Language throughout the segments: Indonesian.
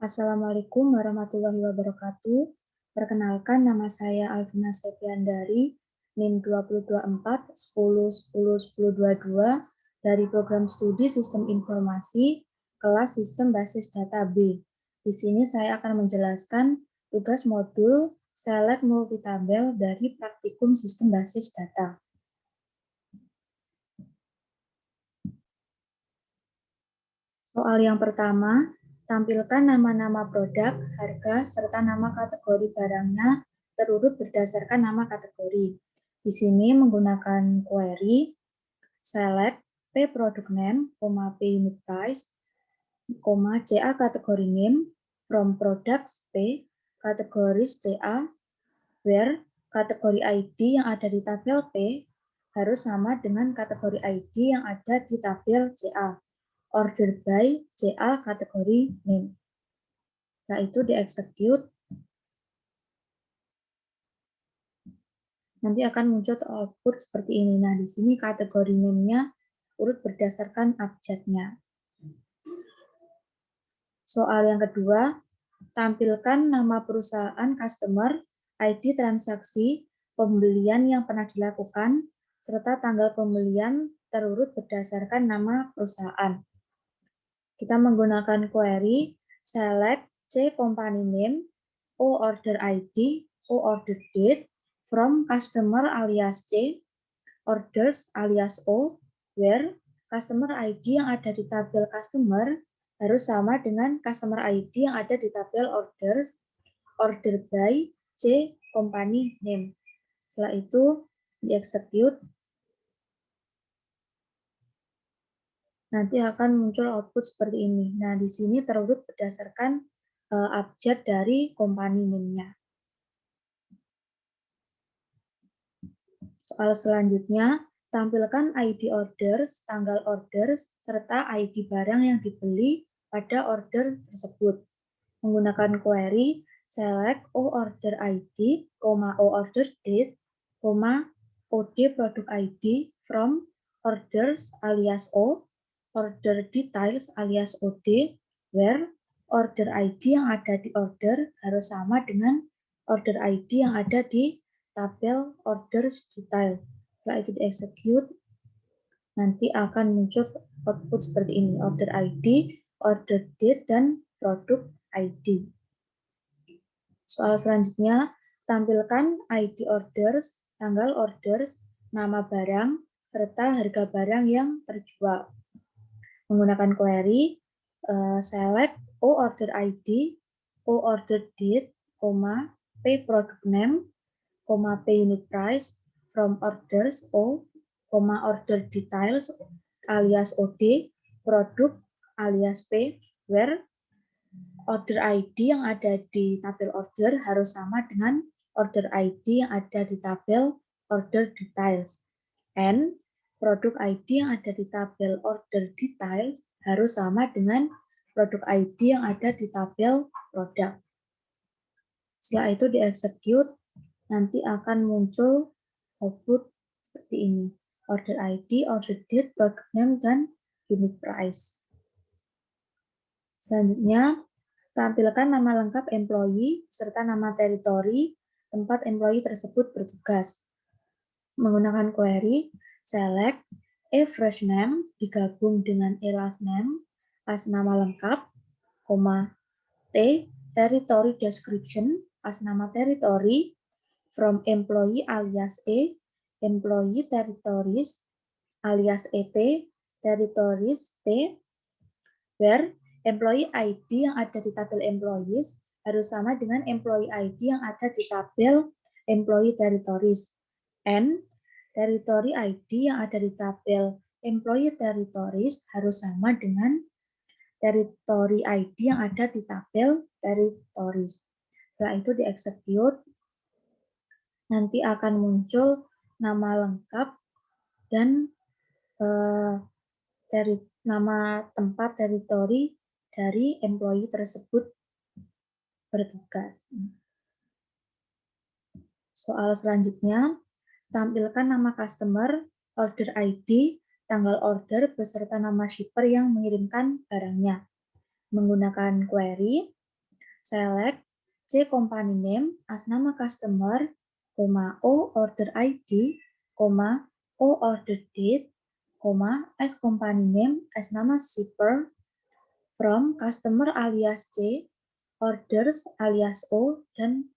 Assalamualaikum warahmatullahi wabarakatuh. Perkenalkan, nama saya Alvina Septiandari, NIM 2024 10 10 10 22 dari Program Studi Sistem Informasi, kelas Sistem Basis Data B. Di sini saya akan menjelaskan tugas modul Select Multitabel dari Praktikum Sistem Basis Data. Soal yang pertama, tampilkan nama-nama produk, harga, serta nama kategori barangnya terurut berdasarkan nama kategori. Di sini menggunakan query select P product name, P unit price, CA kategori name, from products P, kategoris CA, where kategori ID yang ada di tabel P harus sama dengan kategori ID yang ada di tabel CA. Order by CA kategori name. Setelah itu di-execute. Nanti akan muncul output seperti ini. Nah, di sini kategori name-nya urut berdasarkan abjadnya. Soal yang kedua, tampilkan nama perusahaan customer, ID transaksi, pembelian yang pernah dilakukan, serta tanggal pembelian terurut berdasarkan nama perusahaan. Kita menggunakan query select C company name, O order ID, O order date, from customer alias C, orders alias O, where customer ID yang ada di tabel customer harus sama dengan customer ID yang ada di tabel orders, order by C company name. Setelah itu di-execute. Nanti akan muncul output seperti ini. Nah, di sini terurut berdasarkan abjad dari company name-nya. Soal selanjutnya, tampilkan ID orders, tanggal orders, serta ID barang yang dibeli pada order tersebut. Menggunakan query select O order ID, O order date, OD product ID from orders alias O, order details alias OD, where order ID yang ada di order harus sama dengan order ID yang ada di tabel orders detail. Setelah itu di-execute, nanti akan muncul output seperti ini, order ID, order date, dan product ID. Soal selanjutnya, tampilkan ID orders, tanggal orders, nama barang, serta harga barang yang terjual. Menggunakan query select O order ID, O order date, P product name, P unit price, from orders O, order details alias OD, product alias P, where order ID yang ada di tabel order harus sama dengan order ID yang ada di tabel order details. And produk ID yang ada di tabel order details harus sama dengan produk ID yang ada di tabel produk. Setelah itu di-execute, nanti akan muncul output seperti ini. Order ID, order date, product name, dan unit price. Selanjutnya, tampilkan nama lengkap employee serta nama teritori tempat employee tersebut bertugas. Menggunakan query select E first name digabung dengan E last name as nama lengkap, T territory description as nama teritori, from employee alias E, employee territories alias ET, territories T, where employee ID yang ada di tabel employees harus sama dengan employee ID yang ada di tabel employee territories. And territory ID yang ada di tabel employee territories harus sama dengan territory ID yang ada di tabel territories. Setelah itu di-execute, nanti akan muncul nama lengkap dan nama tempat teritori dari employee tersebut bertugas. Soal selanjutnya, tampilkan nama customer, order ID, tanggal order, beserta nama shipper yang mengirimkan barangnya. Menggunakan query, select C company name as nama customer, O order ID, O order date, S company name as nama shipper, from customer alias C, orders alias O, dan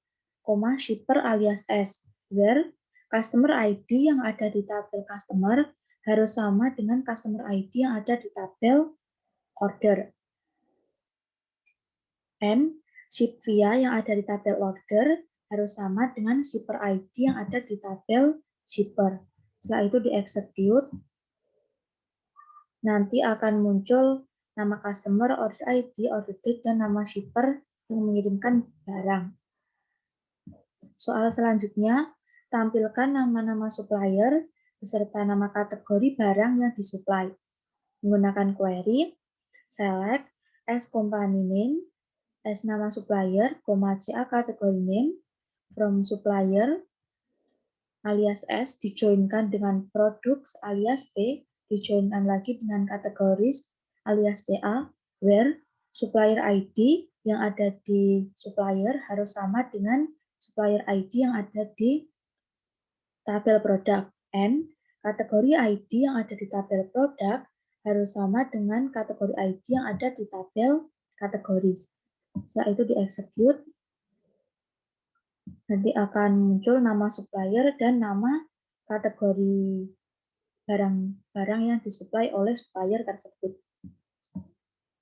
shipper alias S, where customer ID yang ada di tabel customer harus sama dengan customer ID yang ada di tabel order. And ship via yang ada di tabel order harus sama dengan shipper ID yang ada di tabel shipper. Setelah itu di-execute, nanti akan muncul nama customer, order ID, order date, dan nama shipper yang mengirimkan barang. Soal selanjutnya, tampilkan nama-nama supplier beserta nama kategori barang yang disuplai. Menggunakan query, select as company name, as nama supplier, CA kategori name, from supplier alias S dijoinkan dengan products alias P, dijoinkan lagi dengan kategoris alias CA, where supplier ID yang ada di supplier harus sama dengan supplier ID yang ada di tabel produk, and kategori ID yang ada di tabel produk harus sama dengan kategori ID yang ada di tabel kategoris. Setelah itu di-execute, nanti akan muncul nama supplier dan nama kategori barang-barang yang disuplai oleh supplier tersebut.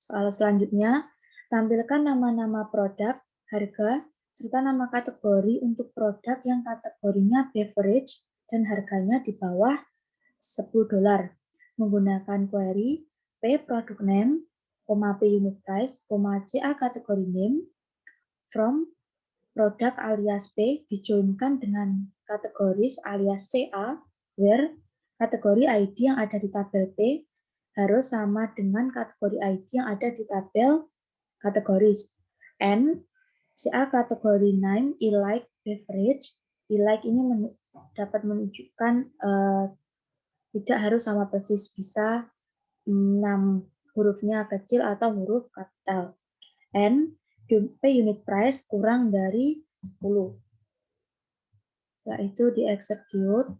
Soal selanjutnya, tampilkan nama-nama produk, harga, serta nama kategori untuk produk yang kategorinya beverage dan harganya di bawah $10. Menggunakan query P product name, P unit price, CA kategori name, from produk alias P dijoinkan dengan kategoris alias CA, where kategori ID yang ada di tabel P harus sama dengan kategori ID yang ada di tabel kategoris. And CA kategori name e-like beverage, e-like ini dapat menunjukkan tidak harus sama persis, bisa 6 hurufnya kecil atau huruf kapital. And P unit price kurang dari 10. Setelah itu di-execute,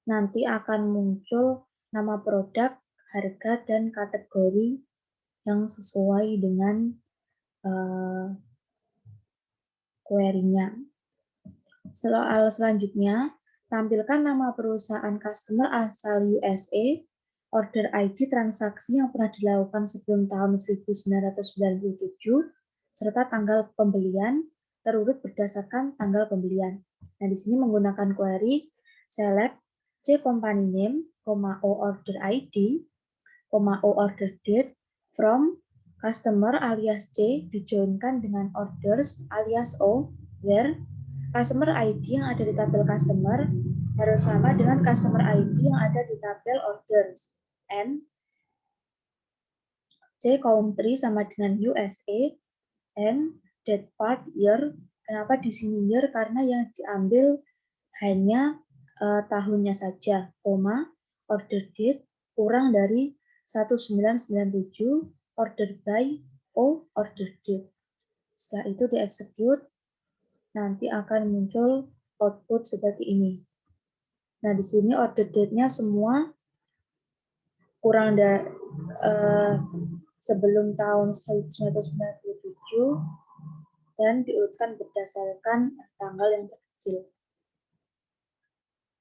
nanti akan muncul nama produk, harga, dan kategori yang sesuai dengan query-nya. Soal selanjutnya, tampilkan nama perusahaan customer asal USA, order ID transaksi yang pernah dilakukan sebelum tahun 1997, serta tanggal pembelian terurut berdasarkan tanggal pembelian. Nah, di sini menggunakan query select C company name, O order ID, O order date, from customer alias C dijoinkan dengan orders alias O, where customer ID yang ada di tabel customer harus sama dengan customer ID yang ada di tabel orders. And C country sama dengan USA, and date part year. Kenapa di sini year? Karena yang diambil hanya tahunnya saja, order date kurang dari 1997, order by O order date. Setelah itu di-execute, nanti akan muncul output seperti ini. Nah, di sini order date-nya semua kurang dari sebelum tahun 1997 dan diurutkan berdasarkan tanggal yang terkecil.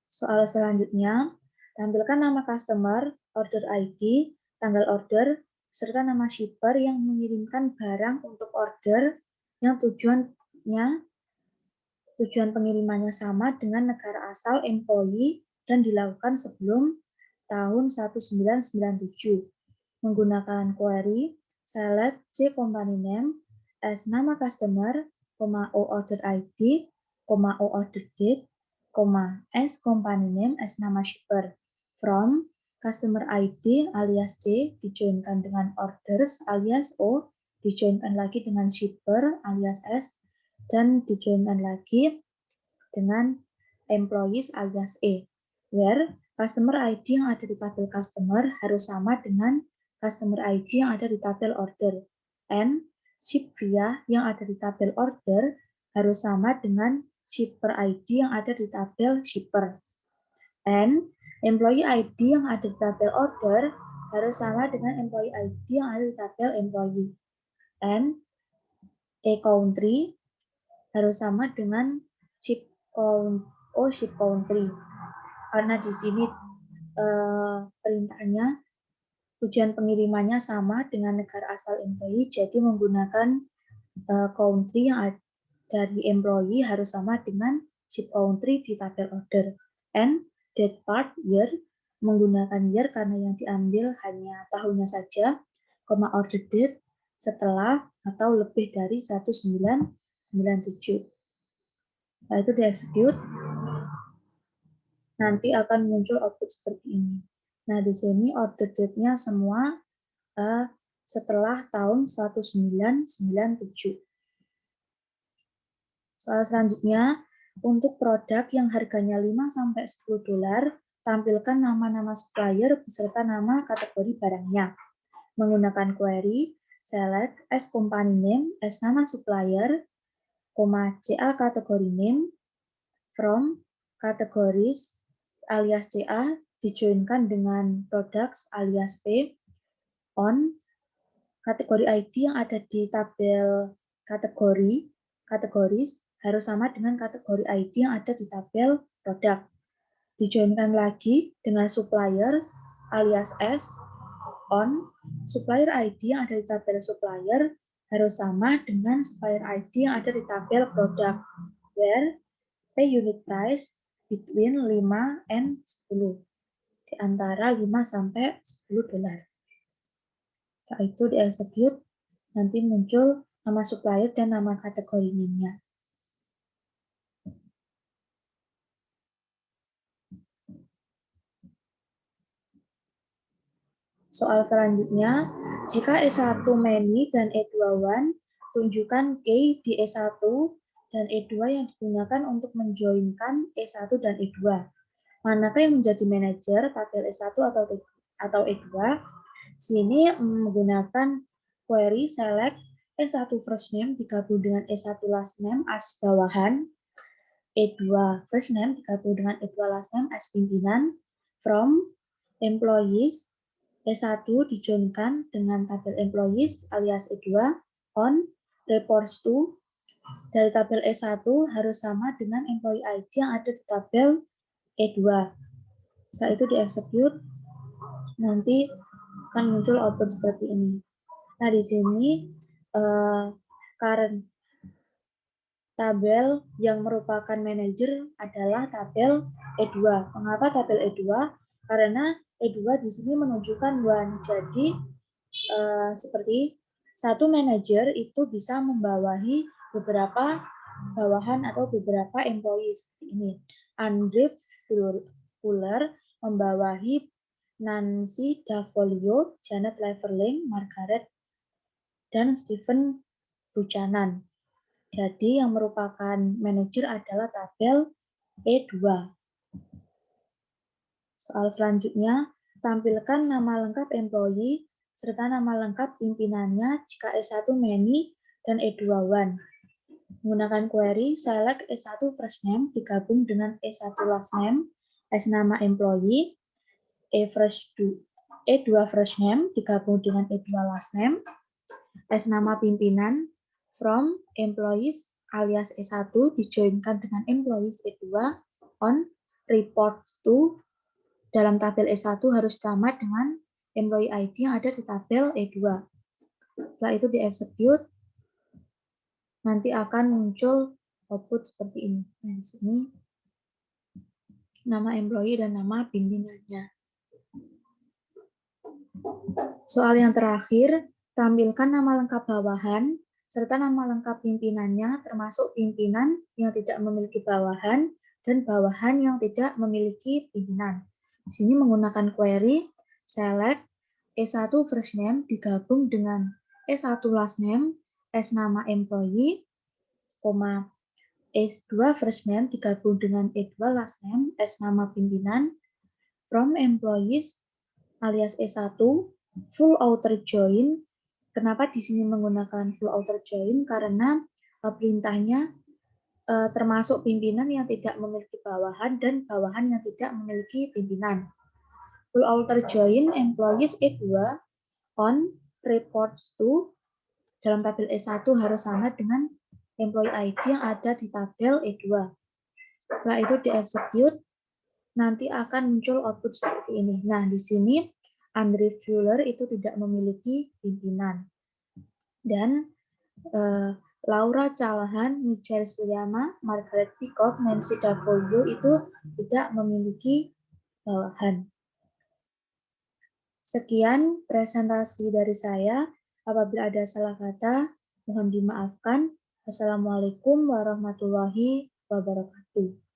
Soal selanjutnya, tampilkan nama customer, order ID, tanggal order, serta nama shipper yang mengirimkan barang untuk order yang tujuan pengirimannya sama dengan negara asal employee dan dilakukan sebelum tahun 1997. Menggunakan query select C company name as nama customer, O order ID, O order date, S company name as nama shipper, from customer ID alias C dijoinkan dengan orders alias O, dijoinkan lagi dengan shipper alias S, dan dijoinkan lagi dengan employees alias E, where customer ID yang ada di tabel customer harus sama dengan customer ID yang ada di tabel order, and shipvia yang ada di tabel order harus sama dengan shipper ID yang ada di tabel shipper. And employee ID yang ada di tabel order harus sama dengan employee ID yang ada di tabel employee. And a country harus sama dengan ship country. Karena di sini perintahnya tujuan pengirimannya sama dengan negara asal employee, jadi menggunakan country yang dari employee harus sama dengan ship country di tabel order. And that part year menggunakan year karena yang diambil hanya tahunnya saja, order date setelah atau lebih dari 1997. Setelah itu di-execute, nanti akan muncul output seperti ini. Nah, di sini order date-nya semua setelah tahun 1997. Soal selanjutnya, untuk produk yang harganya 5-10 dolar, tampilkan nama-nama supplier beserta nama kategori barangnya. Menggunakan query, select as company name as nama supplier, CA kategori name, from categories alias CA dijoinkan dengan products alias P, on kategori ID yang ada di tabel kategoris harus sama dengan kategori ID yang ada di tabel produk. Dijoinkan lagi dengan supplier alias S, on supplier ID yang ada di tabel supplier harus sama dengan supplier ID yang ada di tabel produk, where P unit price between 5 and 10, di antara 5 sampai 10 dolar. Setelah itu di-execute, nanti muncul nama supplier dan nama kategori name-nya. Soal selanjutnya, jika E1 many dan E2 one, tunjukkan key di E1 dan E2 yang digunakan untuk menjoinkan E1 dan E2. Manakah yang menjadi manajer tabel E1 atau E2? Sini menggunakan query select E1 first name digabung dengan E1 last name as bawahan, E2 first name digabung dengan E2 last name as pimpinan, from employees E1 dijoinkan dengan tabel employees alias E2, on reports to dari tabel E1 harus sama dengan employee ID yang ada di tabel E2. Setelah itu di-execute, nanti akan muncul output seperti ini. Nah, di sini current tabel yang merupakan manajer adalah tabel E2. Mengapa tabel E2? Karena E2 di sini menunjukkan one. Jadi seperti satu manajer itu bisa membawahi beberapa bawahan atau beberapa employee seperti ini. Andre Fuller membawahi Nancy Dafolio, Janet Leverling, Margaret, dan Stephen Buchanan. Jadi yang merupakan manajer adalah tabel E2. Soal selanjutnya, tampilkan nama lengkap employee serta nama lengkap pimpinannya jika E1 many dan E2 one. Menggunakan query, select E1 first name digabung dengan E1 last name as nama employee, E2 first name digabung dengan E2 last name as nama pimpinan, from employees alias E1 dijoinkan dengan employees E2, on report to dalam tabel E1 harus sama dengan employee ID yang ada di tabel E2. Setelah itu di-execute, nanti akan muncul output seperti ini. Nah, di sini nama employee dan nama pimpinannya. Soal yang terakhir, tampilkan nama lengkap bawahan serta nama lengkap pimpinannya, termasuk pimpinan yang tidak memiliki bawahan dan bawahan yang tidak memiliki pimpinan. Di sini menggunakan query, select E1 first name digabung dengan E1 last name as nama employee, E2 first name digabung dengan E2 last name as nama pimpinan, from employees alias E1 full outer join Kenapa di sini menggunakan full outer join? Karena perintahnya termasuk pimpinan yang tidak memiliki bawahan dan bawahan yang tidak memiliki pimpinan. Full outer join employees E2 on reports to dalam tabel E1 harus sama dengan employee ID yang ada di tabel E2. Setelah itu di-execute, nanti akan muncul output seperti ini. Nah, di sini Andre Fuller itu tidak memiliki pimpinan. Dan Laura Callahan, Michael Suyama, Margaret Peacock, Nancy W itu tidak memiliki bawahan. Sekian presentasi dari saya. Apabila ada salah kata, mohon dimaafkan. Wassalamualaikum warahmatullahi wabarakatuh.